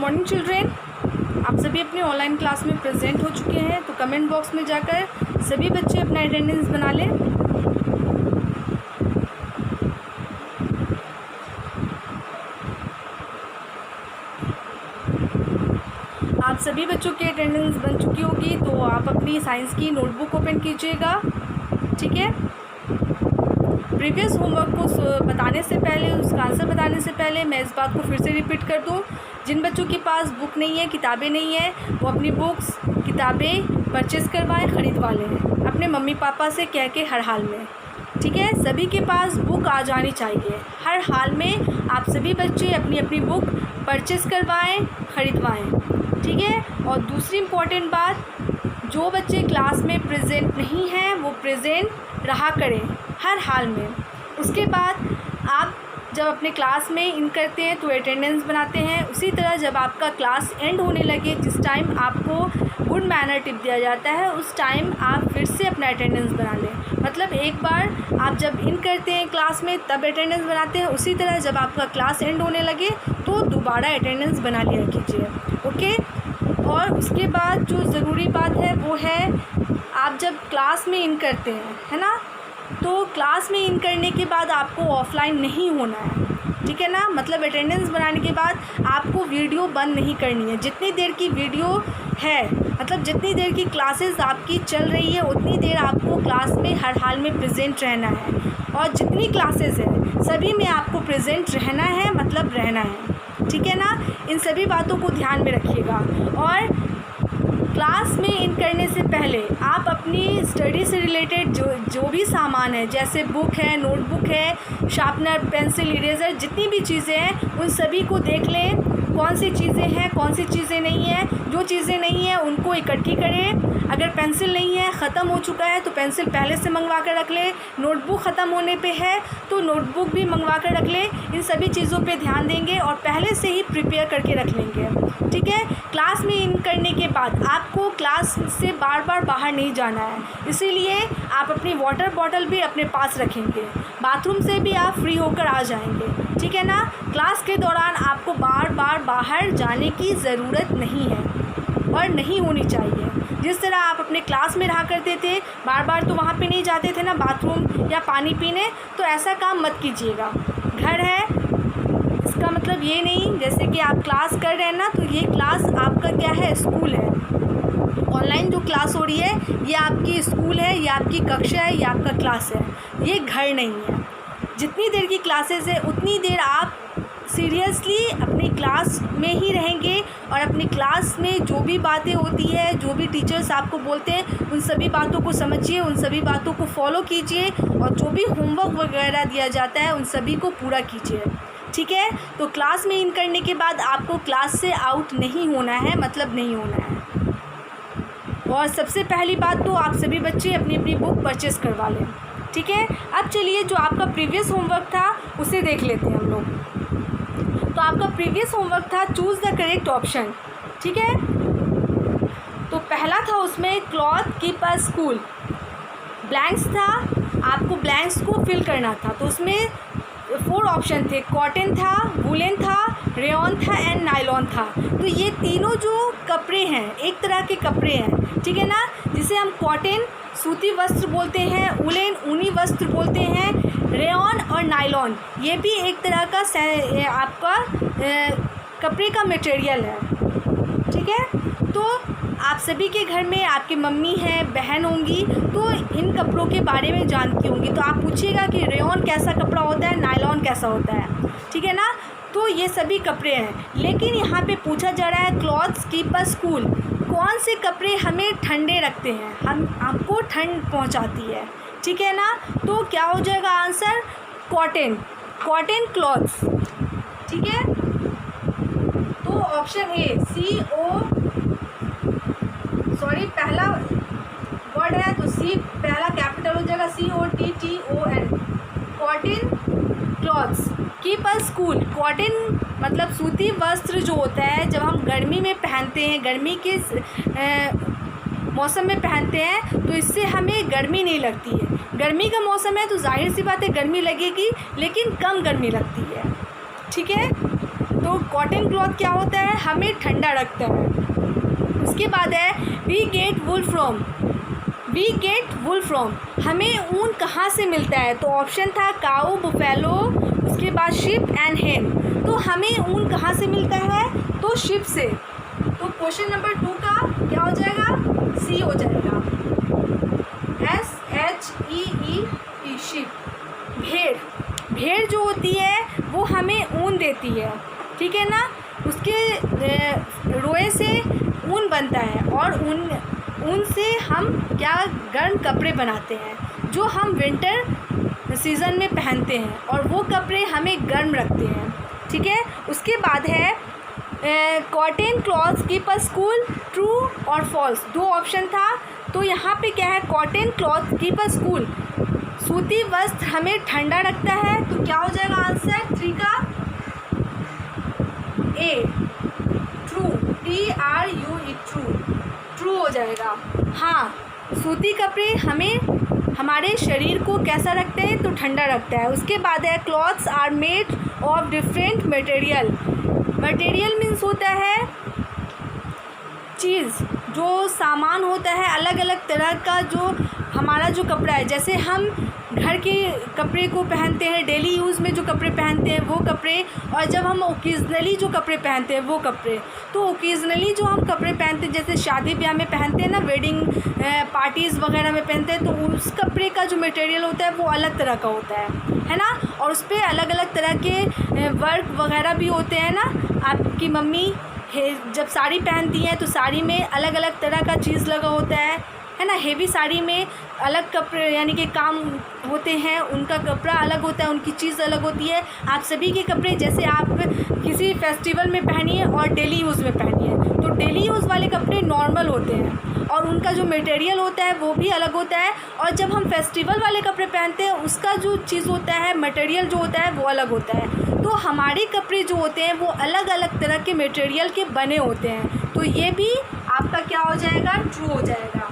Morning children, आप सभी अपने ऑनलाइन क्लास में प्रेजेंट हो चुके हैं। तो कमेंट बॉक्स में जाकर सभी बच्चे अपना अटेंडेंस बना लें। आप सभी बच्चों की अटेंडेंस बन चुकी होगी, तो आप अपनी साइंस की नोटबुक ओपन कीजिएगा। ठीक है, प्रीवियस होमवर्क को बताने से पहले, उसका आंसर बताने से पहले मैं इस बात को फिर से रिपीट कर दूं, जिन बच्चों के पास बुक नहीं है, किताबें नहीं है, वो अपनी बुक्स किताबें परचेज़ करवाएं, ख़रीदवा लें अपने मम्मी पापा से कह के हर हाल में। ठीक है, सभी के पास बुक आ जानी चाहिए हर हाल में। आप सभी बच्चे अपनी अपनी बुक परचेज़ करवाएं, ख़रीदवाएँ। ठीक है, और दूसरी इम्पॉर्टेंट बात, जो बच्चे क्लास में प्रेजेंट नहीं हैं वो प्रेजेंट रहा करें हर हाल में। उसके बाद आप जब अपने क्लास में इन करते हैं तो अटेंडेंस बनाते हैं। उसी तरह जब आपका क्लास एंड होने लगे, जिस टाइम आपको गुड मैनर टिप दिया जाता है, उस टाइम आप फिर से अपना अटेंडेंस बना लें। मतलब एक बार आप जब इन करते हैं क्लास में तब अटेंडेंस बनाते हैं, उसी तरह जब आपका क्लास एंड होने लगे तो दोबारा अटेंडेंस बना लिया कीजिए। ओके, और उसके बाद जो ज़रूरी बात है वो है, आप जब क्लास में इन करते हैं, है ना, तो क्लास में इन करने के बाद आपको ऑफलाइन नहीं होना है। ठीक है ना, मतलब अटेंडेंस बनाने के बाद आपको वीडियो बंद नहीं करनी है। जितनी देर की वीडियो है, मतलब जितनी देर की क्लासेस आपकी चल रही है, उतनी देर आपको क्लास में हर हाल में प्रेजेंट रहना है। और जितनी क्लासेस है सभी में आपको प्रेजेंट रहना है, मतलब रहना है। ठीक है ना, इन सभी बातों को ध्यान में रखिएगा। और क्लास में इन करने से पहले आप अपनी स्टडी से रिलेटेड जो भी सामान है, जैसे बुक है, नोटबुक है, शार्पनर, पेंसिल, इरेज़र, जितनी भी चीज़ें हैं उन सभी को देख लें, कौन सी चीज़ें हैं, कौन सी चीज़ें नहीं हैं। जो चीज़ें नहीं हैं उनको इकट्ठी करें। अगर पेंसिल नहीं है, ख़त्म हो चुका है, तो पेंसिल पहले से मंगवा कर रख लें। नोटबुक ख़त्म होने पे है तो नोटबुक भी मंगवा कर रख लें। इन सभी चीज़ों पे ध्यान देंगे और पहले से ही प्रिपेयर करके रख लेंगे। ठीक है, क्लास में इन करने के बाद आपको क्लास से बार बार बाहर नहीं जाना है, इसीलिए आप अपनी वाटर बॉटल भी अपने पास रखेंगे। बाथरूम से भी आप फ्री होकर आ जाएंगे। ठीक है ना, क्लास के दौरान आपको बार बार बाहर जाने की ज़रूरत नहीं है और नहीं होनी चाहिए। जिस तरह आप अपने क्लास में रहा करते थे, बार बार तो वहाँ पे नहीं जाते थे ना बाथरूम या पानी पीने, तो ऐसा काम मत कीजिएगा। घर है, इसका मतलब ये नहीं जैसे कि आप क्लास कर रहे हैं ना, तो ये क्लास आपका क्या है, स्कूल है। ऑनलाइन जो क्लास हो रही है ये आपकी स्कूल है, ये आपकी कक्षा है, ये आपका क्लास है, ये घर नहीं है। जितनी देर की क्लासेस है उतनी देर आप सीरियसली अपनी क्लास में ही रहेंगे और अपनी क्लास में जो भी बातें होती है, जो भी टीचर्स आपको बोलते हैं, उन सभी बातों को समझिए, उन सभी बातों को फॉलो कीजिए और जो भी होमवर्क वगैरह दिया जाता है उन सभी को पूरा कीजिए। ठीक है, तो क्लास में इन करने के बाद आपको क्लास से आउट नहीं होना है, मतलब नहीं होना है। और सबसे पहली बात तो आप सभी बच्चे अपनी अपनी बुक परचेज़ करवा लें। ठीक है, अब चलिए जो आपका प्रीवियस होमवर्क था उसे देख लेते हैं हम लोग। तो आपका प्रीवियस होमवर्क था चूज़ द करेक्ट ऑप्शन। ठीक है, तो पहला था उसमें cloth keep a school. Blanks था, आपको ब्लैंक्स को फिल करना था। तो उसमें 4 ऑप्शन थे, कॉटन था, वुलन था, रेयॉन था एंड नायलॉन था। तो ये तीनों जो कपड़े हैं एक तरह के कपड़े हैं। ठीक है ना, जिसे हम कॉटन सूती वस्त्र बोलते हैं, वुलन ऊनी वस्त्र बोलते हैं, रेयॉन और नायलॉन ये भी एक तरह का आपका कपड़े का मटेरियल है। ठीक है, तो आप सभी के घर में आपकी मम्मी हैं, बहन होंगी, तो इन कपड़ों के बारे में जानती होंगी। तो आप पूछिएगा कि रेयॉन कैसा कपड़ा होता है, नायलॉन कैसा होता है। ठीक है ना, तो ये सभी कपड़े हैं। लेकिन यहाँ पे पूछा जा रहा है क्लॉथ्स कीप अ स्कूल, कौन से कपड़े हमें ठंडे रखते हैं, हमको ठंड पहुँचाती है। ठीक है ना, तो क्या हो जाएगा आंसर, कॉटन, कॉटन क्लॉथ्स। ठीक है, तो ऑप्शन ए पहला वर्ड है तो सी पहला कैपिटल हो जाएगा, COTTON, cotton clothes keep a school. Cotton मतलब सूती वस्त्र जो होता है, जब हम गर्मी में पहनते हैं, गर्मी के मौसम में पहनते हैं, तो इससे हमें गर्मी नहीं लगती है। गर्मी का मौसम है तो जाहिर सी बात है गर्मी लगेगी, लेकिन कम गर्मी लगती है। ठीक है, तो कॉटन क्लॉथ क्या होता है, हमें ठंडा रखता है। उसके बाद है वी गेट वुल फ्रॉम, हमें ऊन कहाँ से मिलता है, तो ऑप्शन था काऊ, बुफेलो, उसके बाद शिप एंड हेन। तो हमें ऊन कहाँ से मिलता है, तो शिप से। तो क्वेश्चन नंबर 2 का क्या हो जाएगा, सी हो जाएगा, SHEE, शिप। भेड़ जो होती है वो हमें ऊन देती है, ठीक है ना, उसके रोए से ऊन बनता है और ऊन से हम क्या गर्म कपड़े बनाते हैं जो हम विंटर सीज़न में पहनते हैं, और वो कपड़े हमें गर्म रखते हैं, ठीक है। उसके बाद है cotton clothes keep us cool, true और फॉल्स, 2 ऑप्शन था। तो यहाँ पे क्या है, cotton cloth keep us cool, सूती वस्त्र हमें ठंडा रखता है, तो क्या हो जाएगा आंसर 3 का, ए, ट्रू, TRUE, ट्रू हो जाएगा। हाँ, सूती कपड़े हमें हमारे शरीर को कैसा रखते हैं, तो ठंडा रखता है। उसके बाद है clothes are made of different material means होता है चीज़, जो सामान होता है अलग अलग तरह का, जो हमारा जो कपड़ा है, जैसे हम घर के कपड़े को पहनते हैं, डेली यूज़ में जो कपड़े पहनते हैं वो कपड़े, और जब हम ओकेजनली जो कपड़े पहनते हैं वो कपड़े। तो ओकेजनली जो हम कपड़े पहनते हैं, जैसे शादी ब्याह में पहनते हैं ना, वेडिंग पार्टीज़ वगैरह में पहनते हैं, तो उस कपड़े का जो मटेरियल होता है वो अलग तरह का होता है ना, और उस पर अलग अलग तरह के वर्क वगैरह भी होते हैं ना। आपकी मम्मी जब साड़ी पहनती हैं तो साड़ी में अलग अलग तरह का चीज़ लगा होता है ना। हेवी साड़ी में अलग कपड़े यानी कि काम होते हैं, उनका कपड़ा अलग होता है, उनकी चीज़ अलग होती है। आप सभी के कपड़े जैसे आप किसी फेस्टिवल में पहनिए और डेली यूज़ में पहनिए, तो डेली यूज़ वाले कपड़े नॉर्मल होते हैं और उनका जो मटेरियल होता है वो भी अलग होता है, और जब हम फेस्टिवल वाले कपड़े पहनते हैं उसका जो चीज़ होता है, मटेरियल जो होता है वो अलग होता है। तो हमारे कपड़े जो होते हैं वो अलग अलग तरह के मटेरियल के बने होते हैं, तो ये भी आपका क्या हो जाएगा, ट्रू हो जाएगा।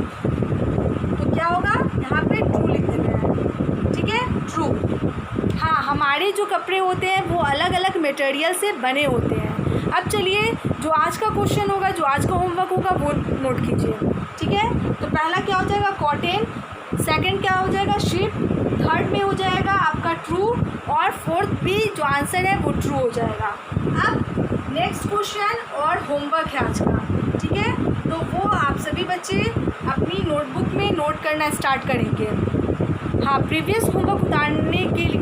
तो क्या होगा, यहाँ पे ट्रू लिख देना है, ठीक है, ट्रू। हाँ, हमारे जो कपड़े होते हैं वो अलग अलग मटेरियल से बने होते हैं। अब चलिए जो आज का क्वेश्चन होगा, जो आज का होमवर्क होगा वो नोट कीजिए, ठीक है। तो पहला क्या हो जाएगा, कॉटन, सेकंड क्या हो जाएगा, शिप, थर्ड में हो जाएगा आपका ट्रू, और फोर्थ भी जो आंसर है वो ट्रू हो जाएगा। अब नेक्स्ट क्वेश्चन और होमवर्क है आज का, ठीक है, तो वो आप सभी बच्चे अपनी नोटबुक में नोट करना स्टार्ट करेंगे। हाँ, प्रीवियस होमवर्क उतारने के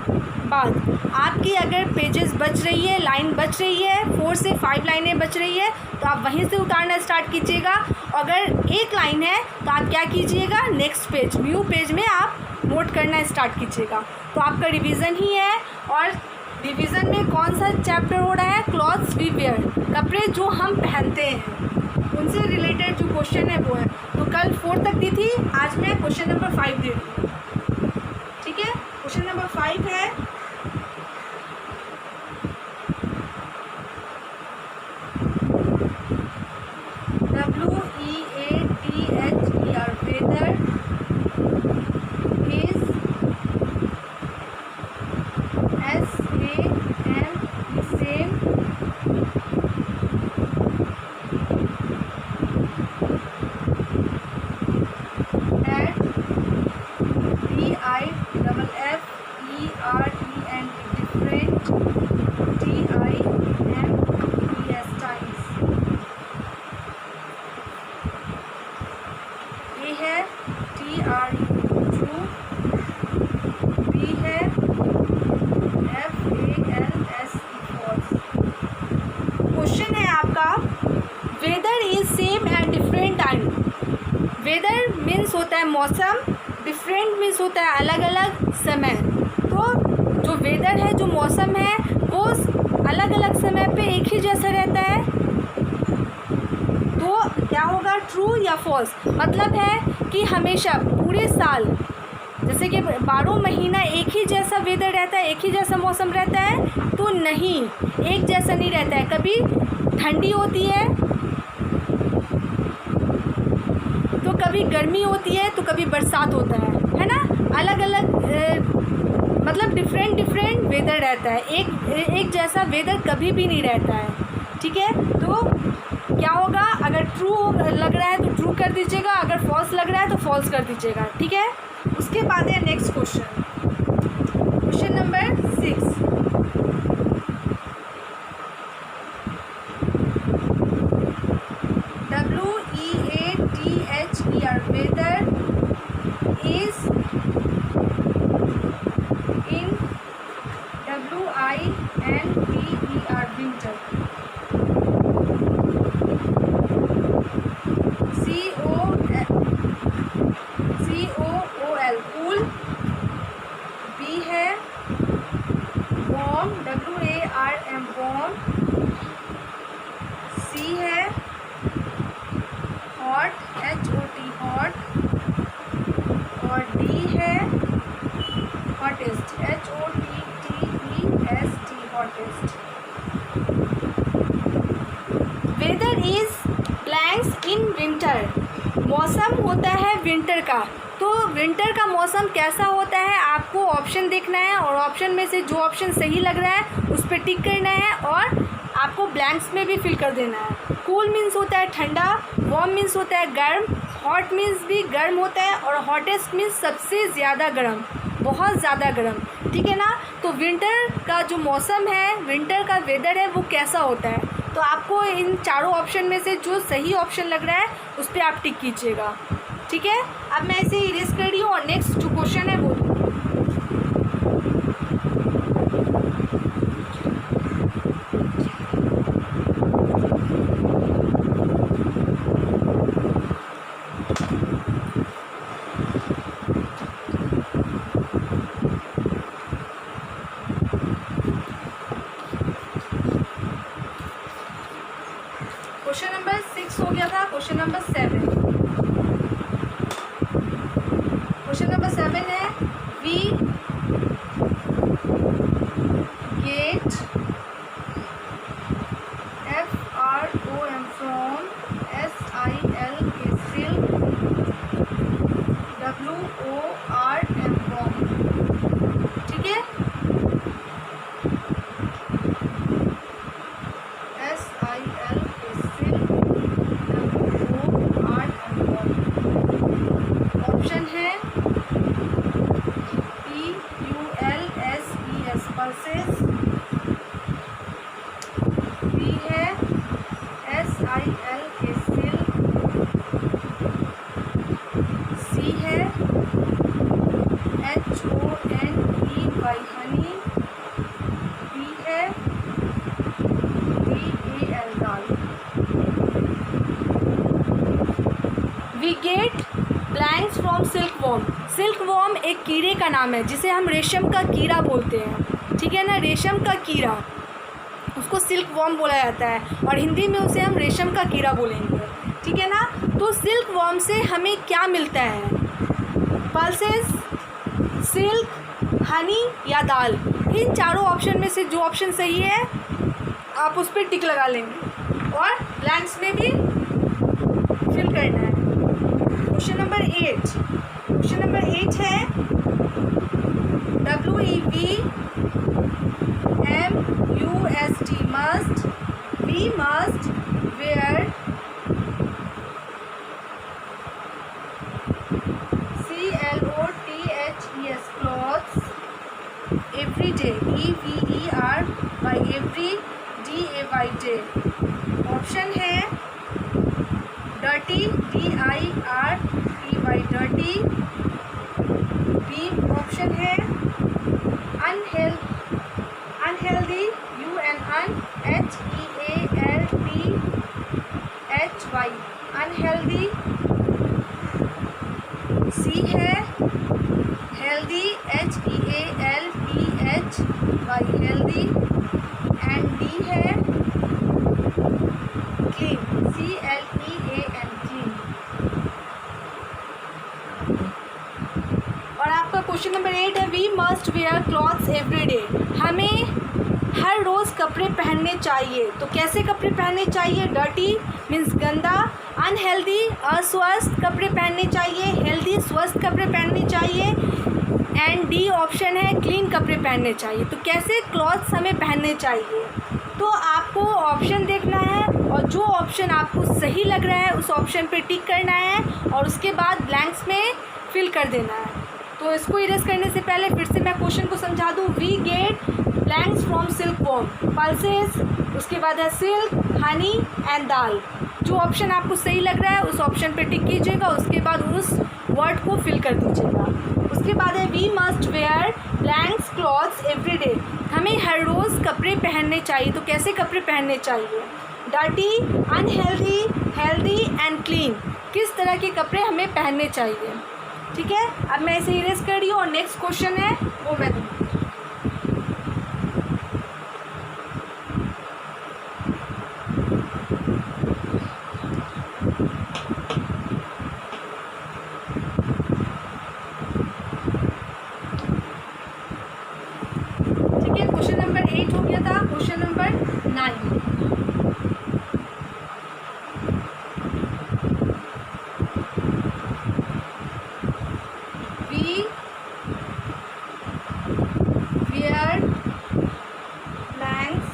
बाद आपकी अगर पेजेस बच रही है, लाइन बच रही है, 4 से 5 लाइनें बच रही है, तो आप वहीं से उतारना स्टार्ट कीजिएगा। अगर एक लाइन है तो आप क्या कीजिएगा, नेक्स्ट पेज, न्यू पेज में आप नोट करना स्टार्ट कीजिएगा। तो आपका रिवीजन ही है, और रिवीजन में कौन सा चैप्टर हो रहा है, क्लॉथ्स वी वेयर, कपड़े जो हम पहनते हैं, उनसे रिलेटेड जो क्वेश्चन है वो है। तो कल 4 तक दी थी, आज मैं क्वेश्चन नंबर 5 दे रही हूँ, ठीक है। क्वेश्चन नंबर 5 है, WEATHER, weather is SAM, same, at DIFFERENT, different, TIMES, times. A है TRU, ट्रू, बी है FALSE, फॉल्स। क्वेश्चन है आपका, weather is same at different time. Weather means होता है मौसम, डिफरेंट मीन्स होता है अलग अलग समय। तो जो वेदर है, जो मौसम है, वो अलग अलग समय पे एक ही जैसा रहता है, तो क्या होगा, ट्रू या फॉल्स। मतलब है कि हमेशा पूरे साल, जैसे कि 12 महीना एक ही जैसा वेदर रहता है, एक ही जैसा मौसम रहता है, तो नहीं, एक जैसा नहीं रहता है। कभी ठंडी होती है तो कभी गर्मी होती है, तो कभी बरसात होता है ना, अलग अलग मतलब डिफरेंट डिफरेंट वेदर रहता है, एक जैसा वेदर कभी भी नहीं रहता है, ठीक है। तो क्या होगा, अगर ट्रू लग रहा है तो ट्रू कर दीजिएगा, अगर फॉल्स लग रहा है तो फॉल्स कर दीजिएगा, ठीक है। उसके बाद है next question, question number 6। WEATHER weather is in WINTER winter. COOL cool. B है warm, WARM warm। C है hot, HOT hot। और D है hottest, HOTTEST hottest। Weather is blanks in winter, मौसम होता है विंटर का। तो विंटर का मौसम कैसा होता है आपको ऑप्शन देखना है, और ऑप्शन में से जो ऑप्शन सही लग रहा है उस पर टिक करना है, और आपको ब्लैंक्स में भी फिल कर देना है। कूल मीन्स होता है ठंडा, वार्म मीन्स होता है गर्म, हॉट मीन्स भी गर्म होता है, और हॉटेस्ट मीन्स सबसे ज़्यादा गर्म, बहुत ज़्यादा गर्म, ठीक है ना। तो विंटर का जो मौसम है, विंटर का वेदर है, वो कैसा होता है। तो आपको इन चारों ऑप्शन में से जो सही ऑप्शन लग रहा है उस पर आप टिक कीजिएगा, ठीक है। अब मैं इसे इरेज कर रही हूँ और नेक्स्ट जो क्वेश्चन है वो क्वेश्चन नंबर 6 हो गया था। क्वेश्चन नंबर 7, क्वेश्चन नंबर 7 है we get FROM from SILK silk, WORM worm, ठीक है। ऑप्शन है PULSES पल्सेस। B है SILK सिल्क। C है HONEY हनी। D है DAL dal. We get blanks from silk worm. Silk worm एक कीड़े का नाम है जिसे हम रेशम का कीड़ा बोलते हैं, ठीक है ना। रेशम का कीड़ा, उसको सिल्क वॉर्म बोला जाता है, और हिंदी में उसे हम रेशम का कीड़ा बोलेंगे, ठीक है ना। तो सिल्क वॉर्म से हमें क्या मिलता है, पल्सेस, सिल्क, हनी या दाल। इन चारों ऑप्शन में से जो ऑप्शन सही है आप उस पर टिक लगा लेंगे और ब्लैंक्स में भी फिल करना है। क्वेश्चन नंबर 8, क्वेश्चन नंबर 8 है WEVMUST must, we must wear CLOTHES clothes every day, EVER by every, DAY day। Option है dirty, DIRTY dirty। B option है unhealthy, UNHEALTHY unhealthy। C है healthy, HEALTHY healthy। And D है clean, CLEAN clean। और आपका question number 8 है we must wear clothes every day. हमें हर रोज़ कपड़े पहनने चाहिए। तो कैसे कपड़े पहनने चाहिए, डर्टी मीन्स गंदा, अनहेल्दी अस्वस्थ कपड़े पहनने चाहिए, हेल्दी स्वस्थ कपड़े पहनने चाहिए, एंड डी ऑप्शन है क्लीन कपड़े पहनने चाहिए। तो कैसे क्लॉथ्स हमें पहनने चाहिए, तो आपको ऑप्शन देखना है और जो ऑप्शन आपको सही लग रहा है उस ऑप्शन पे टिक करना है और उसके बाद ब्लैंक्स में फिल कर देना है। तो इसको इरेज करने से पहले फिर से मैं क्वेश्चन को समझा दूँ। We get blanks from silk worm, pulses, उसके बाद है सिल्क, हनी एंड दाल। जो ऑप्शन आपको सही लग रहा है उस ऑप्शन पे टिक कीजिएगा, उसके बाद उस वर्ड को फिल कर दीजिएगा। उसके बाद है we must wear blanks clothes every day, हमें हर रोज़ कपड़े पहनने चाहिए। तो कैसे कपड़े पहनने चाहिए, dirty, unhealthy, healthy and clean, किस तरह के कपड़े हमें पहनने चाहिए। ठीक है, अब मैं इसे इरेज कर रही हूँ और नेक्स्ट क्वेश्चन है वो मैं दूँगी। क्वेश्चन नंबर 8 हो गया था। Question number 9, we wear blanks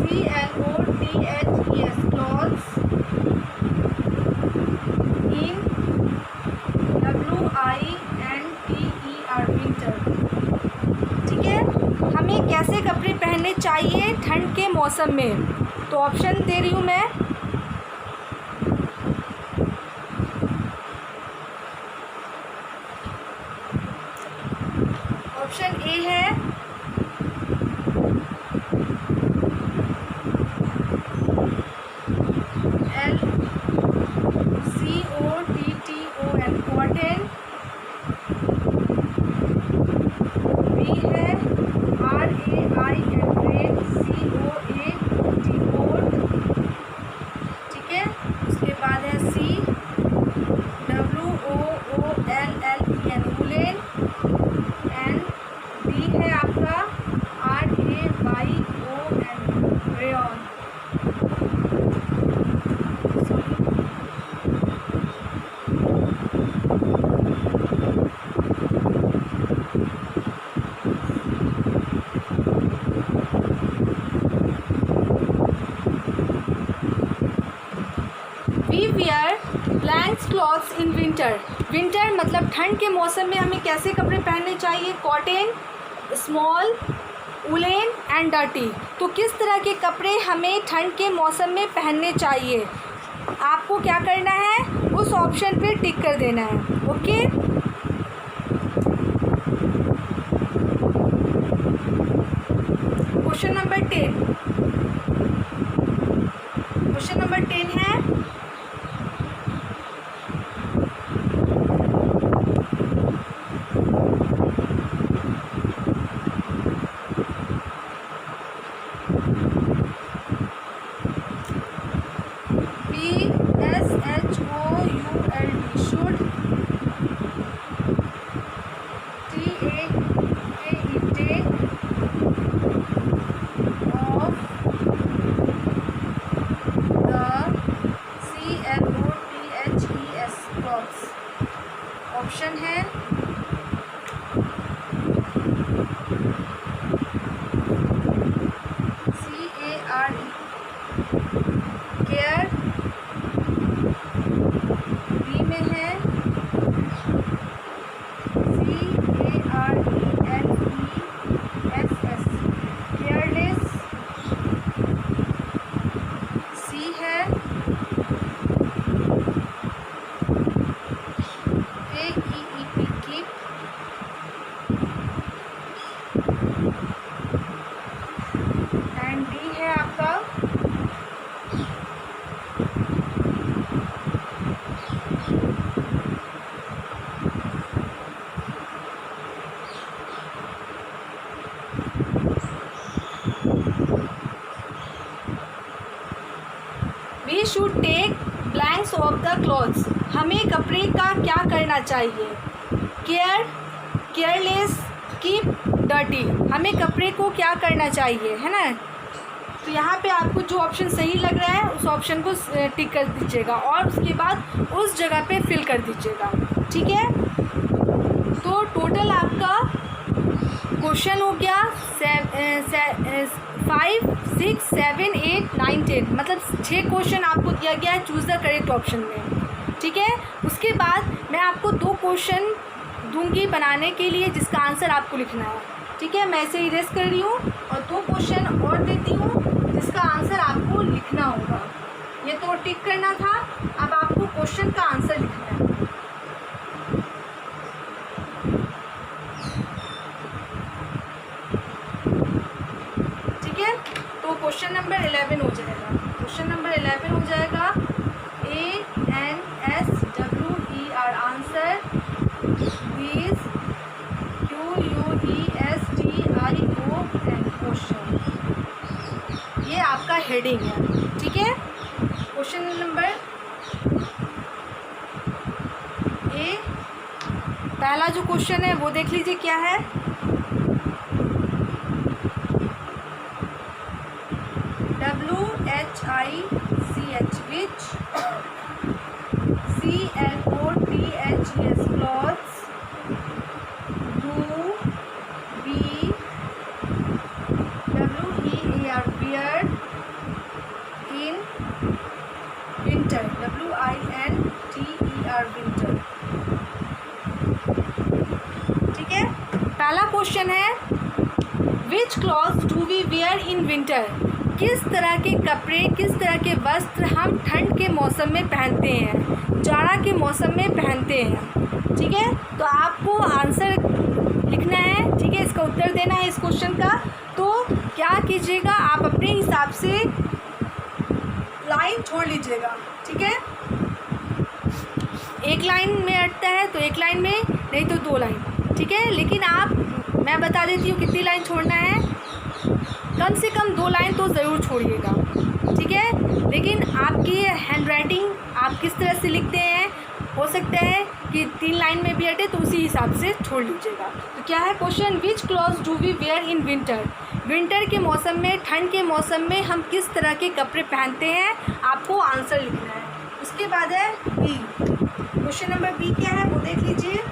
CLOTHES clothes in WINTER winter. ठीक है, हमें कैसे कपड़े पहनने चाहिए ठंड के मौसम में। तो ऑप्शन दे रही हूँ मैं। ऑप्शन ए है LCOTTON कॉटन, बी है RAIN COAT कोट। ठीक है, उसके बाद है C WOOLLEN woollen and D है आपका RAYON rayon. We wear blanks clothes in winter, winter मतलब ठंड के मौसम में हमें कैसे कपड़े पहनने चाहिए, cotton, small, woollen and dirty. तो किस तरह के कपड़े हमें ठंड के मौसम में पहनने चाहिए, आपको क्या करना है उस ऑप्शन पे टिक कर देना है। Okay, question number 10, question number 10 है SHOULD should take of the CLOTHES clothes। Option है CARE केयर, बी में है CARELESS केयरलेस, सी है KEEP कीप एंड डी है आपका we should take blanks of the clothes, हमें कपड़े का क्या करना चाहिए, केयर, केयरलेस, कीप, डर्टी, हमें कपड़े को क्या करना चाहिए, है ना। तो यहाँ पे आपको जो ऑप्शन सही लग रहा है उस ऑप्शन को टिक कर दीजिएगा और उसके बाद उस जगह पे फिल कर दीजिएगा। ठीक है, तो टोटल टोटल आपका क्वेश्चन हो गया 5, 6, 7, 8, 9, 10, मतलब 6 क्वेश्चन आपको दिया गया है चूज़ द करेक्ट ऑप्शन में। ठीक है, उसके बाद मैं आपको 2 क्वेश्चन दूंगी बनाने के लिए जिसका आंसर आपको लिखना है। ठीक है, मैं इसे इरेज कर रही हूँ और 2 क्वेश्चन और देती हूँ जिसका आंसर आपको लिखना होगा। ये तो टिक करना था, अब आपको क्वेश्चन का आंसर लिखना है। ठीक है, तो क्वेश्चन नंबर 11 हो जाएगा। क्वेश्चन नंबर 11 हो जाएगा ANSWER answer is QUESTION question. ये आपका हेडिंग है। ठीक है, क्वेश्चन नंबर ए, पहला जो क्वेश्चन है वो देख लीजिए क्या है। WHICH which CLOTHES clothes do we WEAR wear in winter? WINTER winter। ठीक है, पहला क्वेश्चन है which clothes do we wear in winter? किस तरह के कपड़े, किस तरह के वस्त्र हम ठंड के मौसम में पहनते हैं, जाड़ा के मौसम में पहनते हैं। ठीक है, तो आपको आंसर लिखना है। ठीक है, इसका उत्तर देना है इस क्वेश्चन का। तो क्या कीजिएगा, आप अपने हिसाब से लाइन छोड़ लीजिएगा। ठीक है, एक लाइन में अटता है तो एक लाइन में, नहीं तो 2 लाइन। ठीक है, लेकिन मैं बता देती हूँ कितनी लाइन छोड़ना है। कम से कम 2 लाइन तो ज़रूर छोड़िएगा। ठीक है, लेकिन आपकी हैंड राइटिंग आप किस तरह से लिखते हैं, हो सकता है कि 3 लाइन में भी अटे, तो उसी हिसाब से छोड़ लीजिएगा। तो क्या है question, which clothes do we wear in winter? Winter के मौसम में, ठंड के मौसम में हम किस तरह के कपड़े पहनते हैं, आपको आंसर लिखना है। उसके बाद है बी। क्वेश्चन नंबर बी क्या है वो देख लीजिए।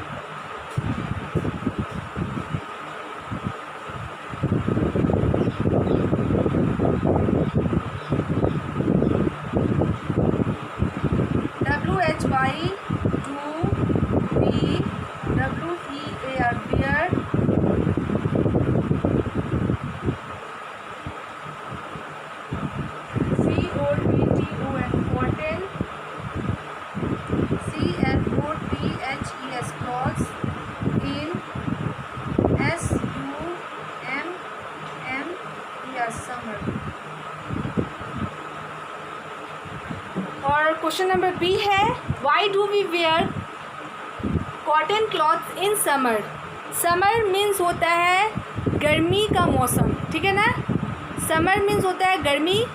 और क्वेश्चन नंबर बी है why do we wear cotton clothes in summer? Summer means होता है गर्मी का मौसम। ठीक है ना, समर मीन्स होता है गर्मी।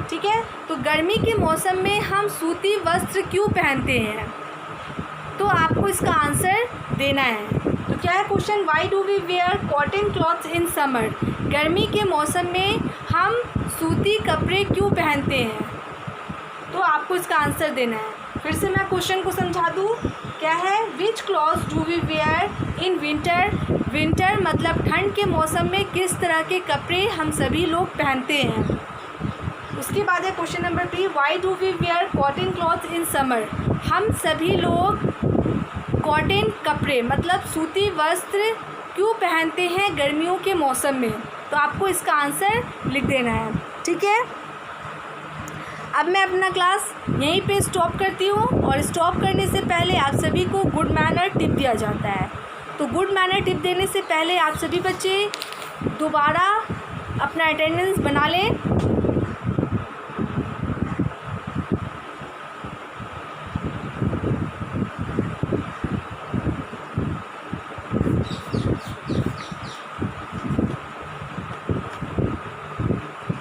ठीक है, तो गर्मी के मौसम में हम सूती वस्त्र क्यों पहनते हैं? तो आपको इसका आंसर देना है। तो क्या है question, why do we wear cotton clothes in summer? गर्मी के मौसम में हम सूती कपड़े क्यों पहनते हैं? तो आपको इसका आंसर देना है। फिर से मैं क्वेश्चन को समझा दूँ, क्या है, which clothes do we wear in winter? Winter मतलब ठंड के मौसम में किस तरह के कपड़े हम सभी लोग पहनते हैं। उसके बाद है question number B, why do we wear cotton clothes in summer? हम सभी लोग कॉटन कपड़े मतलब सूती वस्त्र क्यों पहनते हैं गर्मियों के मौसम में? तो आपको इसका आंसर लिख देना है। ठीक है, अब मैं अपना क्लास यहीं पे स्टॉप करती हूँ और स्टॉप करने से पहले आप सभी को गुड मैनर टिप दिया जाता है। तो गुड मैनर टिप देने से पहले आप सभी बच्चे दोबारा अपना अटेंडेंस बना लें।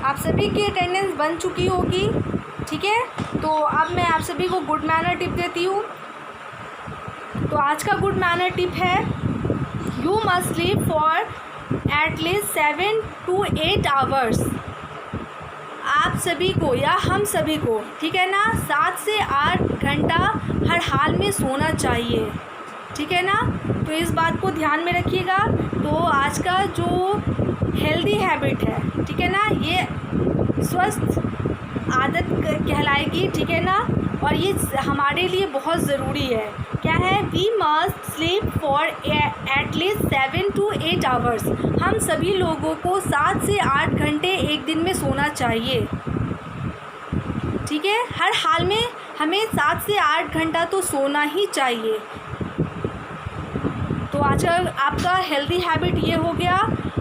आप सभी की अटेंडेंस बन चुकी होगी। ठीक है, तो अब मैं आप सभी को गुड मैनर टिप देती हूँ। तो आज का गुड मैनर टिप है, you must sleep for at least 7 to 8 hours. आप सभी को या हम सभी को, ठीक है ना, 7 से 8 घंटा हर हाल में सोना चाहिए। ठीक है ना। तो इस बात को ध्यान में रखिएगा। तो आज का जो हेल्दी हैबिट है, ठीक है ना, ये स्वस्थ आदत कहलाएगी, ठीक है ना। और ये हमारे लिए बहुत ज़रूरी है। क्या है? We must sleep for at least 7 to 8 hours. हम सभी लोगों को 7 से 8 घंटे एक दिन में सोना चाहिए, ठीक है। हर हाल में हमें 7 से 8 घंटा तो सोना ही चाहिए। तो आज आपका हेल्दी हैबिट ये हो गया।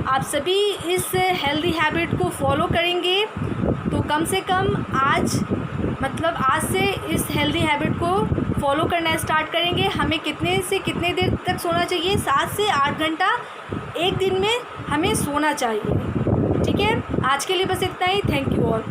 आप सभी इस हेल्दी हैबिट को फॉलो करेंगे तो कम से कम आज से इस हेल्दी हैबिट को फॉलो करना स्टार्ट करेंगे। हमें कितने से कितने देर तक सोना चाहिए? 7 से 8 घंटा एक दिन में हमें सोना चाहिए, ठीक है। आज के लिए बस इतना ही। Thank you all.